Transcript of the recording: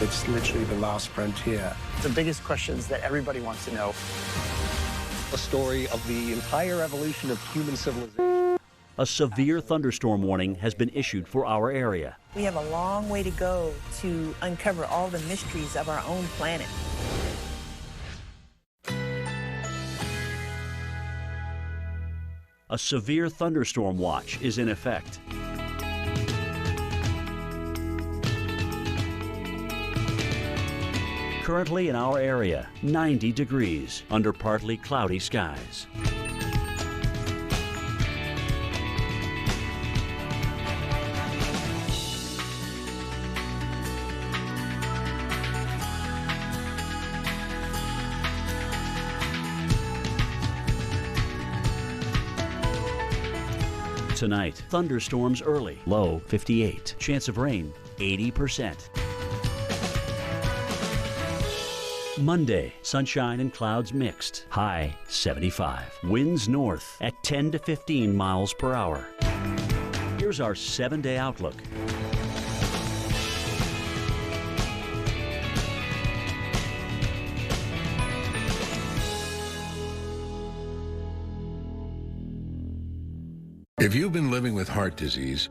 It's literally the last frontier. The biggest questions that everybody wants to know. A story of the entire evolution of human civilization. A severe thunderstorm warning has been issued for our area. We have a long way to go to uncover all the mysteries of our own planet. A severe thunderstorm watch is in effect. Currently in our area, 90 degrees under partly cloudy skies. Tonight, thunderstorms early, low 58. Chance of rain, 80%. Monday, sunshine and clouds mixed, high 75. Winds north at 10 to 15 miles per hour. Here's our 7-day outlook. If you've been living with heart disease,